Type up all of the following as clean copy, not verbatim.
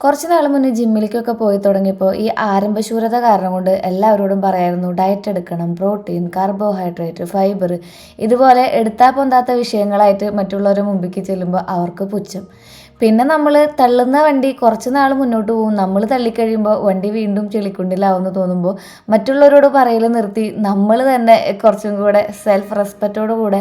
കുറച്ച് നാൾ മുന്നേ ജിമ്മിലേക്കൊക്കെ പോയി തുടങ്ങിയപ്പോൾ ഈ ആരംഭശൂരത കാരണം കൊണ്ട് എല്ലാവരോടും പറയായിരുന്നു ഡയറ്റ് എടുക്കണം, പ്രോട്ടീൻ, കാർബോഹൈഡ്രേറ്റ്, ഫൈബർ, ഇതുപോലെ എടുത്താൽ പൊന്താത്ത വിഷയങ്ങളായിട്ട് മറ്റുള്ളവരുടെ മുമ്പിലേക്ക് ചെല്ലുമ്പോൾ അവർക്ക് പുച്ഛം. പിന്നെ നമ്മൾ തള്ളുന്ന വണ്ടി കുറച്ച് നാൾ മുന്നോട്ട് പോകും, നമ്മൾ തള്ളിക്കഴിയുമ്പോൾ വണ്ടി വീണ്ടും ചെളിക്കുണ്ടിലാവുമെന്ന് തോന്നുമ്പോൾ മറ്റുള്ളവരോട് പറയൽ നിർത്തി നമ്മൾ തന്നെ കുറച്ചും കൂടെ സെൽഫ് റെസ്പെക്റ്റോടു കൂടെ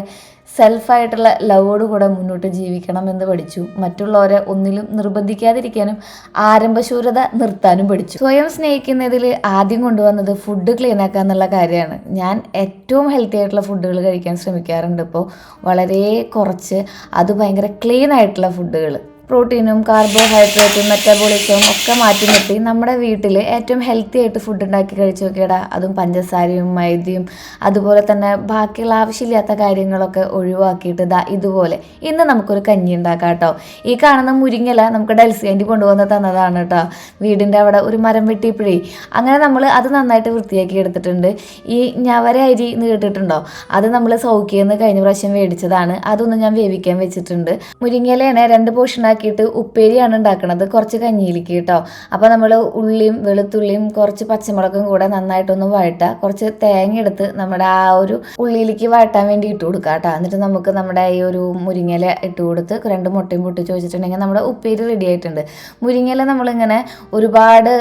സെൽഫായിട്ടുള്ള ലവോടുകൂടെ മുന്നോട്ട് ജീവിക്കണം എന്ന് പഠിച്ചു. മറ്റുള്ളവരെ ഒന്നിലും നിർബന്ധിക്കാതിരിക്കാനും ആരംഭശൂരത നിർത്താനും പഠിച്ചു. സ്വയം സ്നേഹിക്കുന്നതിൽ ആദ്യം കൊണ്ടുവന്നത് ഫുഡ് ക്ലീൻ ആക്കുക എന്നുള്ള കാര്യമാണ്. ഞാൻ ഏറ്റവും ഹെൽത്തി ആയിട്ടുള്ള ഫുഡുകൾ കഴിക്കാൻ ശ്രമിക്കാറുണ്ട് ഇപ്പോൾ. വളരെ കുറച്ച്, അത് ഭയങ്കര ക്ലീൻ ആയിട്ടുള്ള ഫുഡുകൾ. പ്രോട്ടീനും കാർബോഹൈഡ്രേറ്റും മെറ്റബോളിസവും ഒക്കെ മാറ്റി നിർത്തി നമ്മുടെ വീട്ടിൽ ഏറ്റവും ഹെൽത്തി ആയിട്ട് ഫുഡ് ഉണ്ടാക്കി കഴിച്ചു നോക്കിയടാ. അതും പഞ്ചസാരയും മൈദയും അതുപോലെ തന്നെ ബാക്കിയുള്ള ആവശ്യമില്ലാത്ത കാര്യങ്ങളൊക്കെ ഒഴിവാക്കിയിട്ട് ഇതുപോലെ ഇന്ന് നമുക്കൊരു കഞ്ഞി ഉണ്ടാക്കാം കേട്ടോ. ഈ കാണുന്ന മുരിങ്ങല നമുക്ക് ഡൽസി ആൻറ്റി കൊണ്ടുവന്ന് തന്നതാണ് കേട്ടോ. വീടിൻ്റെ അവിടെ ഒരു മരം വെട്ടിയപ്പോഴേ അങ്ങനെ നമ്മൾ അത് നന്നായിട്ട് വൃത്തിയാക്കി എടുത്തിട്ടുണ്ട്. ഈ ഞവര അരി എന്ന് കേട്ടിട്ടുണ്ടോ? അത് നമ്മൾ സൗക്കിയെന്ന് കഴിഞ്ഞ പ്രാവശ്യം മേടിച്ചതാണ്. അതൊന്ന് ഞാൻ വേവിക്കാൻ വെച്ചിട്ടുണ്ട്. മുരിങ്ങയിലാണ് 2 പോർഷൻ ആക്കിയിട്ട് ഉപ്പേരിയാണ് ഉണ്ടാക്കുന്നത്, കുറച്ച് കഞ്ഞിയിലേക്ക് കേട്ടോ. അപ്പോൾ നമ്മൾ ഉള്ളിയും വെളുത്തുള്ളിയും കുറച്ച് പച്ചമുളകും കൂടെ നന്നായിട്ടൊന്ന് വഴട്ടുക. കുറച്ച് തേങ്ങ എടുത്ത് നമ്മുടെ ആ ഒരു ഉള്ളിയിലേക്ക് വഴട്ടാൻ വേണ്ടി ഇട്ട് കൊടുക്കുക കേട്ടോ. എന്നിട്ട് നമുക്ക് നമ്മുടെ ഈ ഒരു മുരിങ്ങയില ഇട്ട് കൊടുത്ത് 2 മുട്ടയും പൊട്ടിച്ച് വെച്ചിട്ടുണ്ടെങ്കിൽ നമ്മുടെ ഉപ്പേരി റെഡി ആയിട്ടുണ്ട്. മുരിങ്ങയില നമ്മളിങ്ങനെ ഒരുപാട്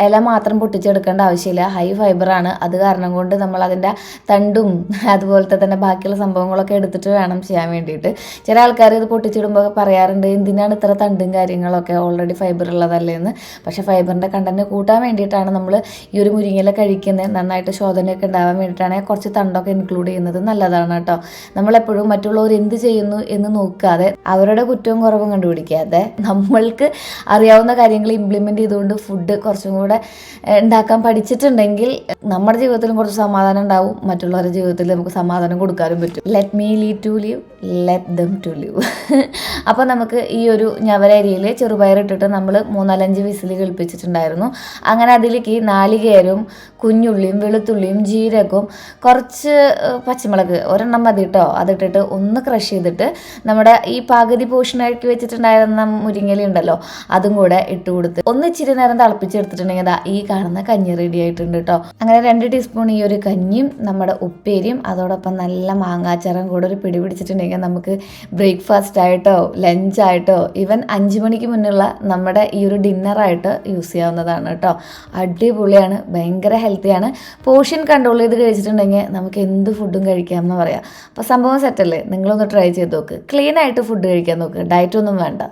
ഇല മാത്രം പൊട്ടിച്ചെടുക്കേണ്ട ആവശ്യമില്ല, ഹൈ ഫൈബറാണ്. അത് കാരണം കൊണ്ട് നമ്മൾ അതിൻ്റെ തണ്ടും അതുപോലത്തെ തന്നെ ബാക്കിയുള്ള സംഭവങ്ങളൊക്കെ എടുത്തിട്ട് വേണം ചെയ്യാൻ വേണ്ടിയിട്ട്. ചില ആൾക്കാർ ഇത് പൊട്ടിച്ചിടുമ്പോൾ പറയാറുണ്ട് എന്തിനാണ് ഇത്ര തണ്ടും കാര്യങ്ങളൊക്കെ, ഓൾറെഡി ഫൈബർ ഉള്ളതല്ലേ എന്ന്. പക്ഷേ ഫൈബറിൻ്റെ കണ്ടന്റ് കൂട്ടാൻ വേണ്ടിയിട്ടാണ് നമ്മൾ ഈ ഒരു മുരിങ്ങയില കഴിക്കുന്നത്. നന്നായിട്ട് ശോധനയൊക്കെ ഉണ്ടാവാൻ വേണ്ടിയിട്ടാണ് കുറച്ച് തണ്ടൊക്കെ ഇൻക്ലൂഡ് ചെയ്യുന്നത്, നല്ലതാണ് കേട്ടോ. നമ്മളെപ്പോഴും മറ്റുള്ളവർ എന്ത് ചെയ്യുന്നു എന്ന് നോക്കാതെ അവരുടെ കുറ്റവും കുറവും കണ്ടുപിടിക്കാതെ നമ്മൾക്ക് അറിയാവുന്ന കാര്യങ്ങൾ ഇംപ്ലിമെൻ്റ് ചെയ്തുകൊണ്ട് ഫുഡ് കുറച്ചും കൂടെ ഉണ്ടാക്കാൻ പഠിച്ചിട്ടുണ്ടെങ്കിൽ നമ്മുടെ ജീവിതത്തിലും കുറച്ച് സമാധാനം ഉണ്ടാവും, മറ്റുള്ളവരുടെ ജീവിതത്തിൽ നമുക്ക് സമാധാനം കൊടുക്കാനും പറ്റും. Let me leave to live, let them to live. അപ്പോൾ നമുക്ക് ഈ ഒരു ഞവരരിയിൽ ചെറുപയറിട്ടിട്ട് നമ്മൾ 3-5 വിസിൽ കേൾപ്പിച്ചിട്ടുണ്ടായിരുന്നു. അങ്ങനെ അതിലേക്ക് നാളികേരവും കുഞ്ഞുള്ളിയും വെളുത്തുള്ളിയും ജീരകവും കുറച്ച് പച്ചമുളക് 1 മതി കേട്ടോ, അതിട്ടിട്ട് ഒന്ന് ക്രഷ് ചെയ്തിട്ട് നമ്മുടെ ഈ പകുതി പോർഷനാക്കി വെച്ചിട്ടുണ്ടായിരുന്ന മുരിങ്ങയില ഉണ്ടല്ലോ അതും കൂടെ ഇട്ട് കൊടുത്ത് ഒന്ന് ഇച്ചിരി നേരം തിളപ്പിച്ചെടുത്തിട്ടുണ്ടെങ്കിൽ ഈ കാണുന്ന കഞ്ഞി റെഡി ആയിട്ടുണ്ട് കേട്ടോ. അങ്ങനെ 2 ടീസ്പൂൺ ഈ ഒരു കഞ്ഞിയും നമ്മുടെ ഉപ്പേരിയും അതോടൊപ്പം നല്ല മാങ്ങാച്ചാറും കൂടെ ഒരു പിടി പിടിച്ചിട്ടുണ്ടെങ്കിൽ നമുക്ക് ബ്രേക്ക്ഫാസ്റ്റ് ആയിട്ടോ ലഞ്ചായിട്ടോ ഈവൻ 5 മണിക്ക് മുന്നുള്ള നമ്മുടെ ഈ ഒരു ഡിന്നറായിട്ട് യൂസ് ചെയ്യാവുന്നതാണ് കേട്ടോ. അടിപൊളിയാണ്, ഭയങ്കര ഹെൽത്തിയാണ്. പോർഷൻ കൺട്രോൾ ചെയ്ത് കഴിച്ചിട്ടുണ്ടെങ്കിൽ നമുക്ക് എന്ത് ഫുഡും കഴിക്കാമെന്ന് പറയാം. അപ്പോൾ സംഭവം സെറ്റല്ലേ? നിങ്ങളൊന്ന് ട്രൈ ചെയ്ത് നോക്ക്, ക്ലീൻ ആയിട്ട് ഫുഡ് കഴിക്കാൻ നോക്ക്, ഡയറ്റൊന്നും വേണ്ട.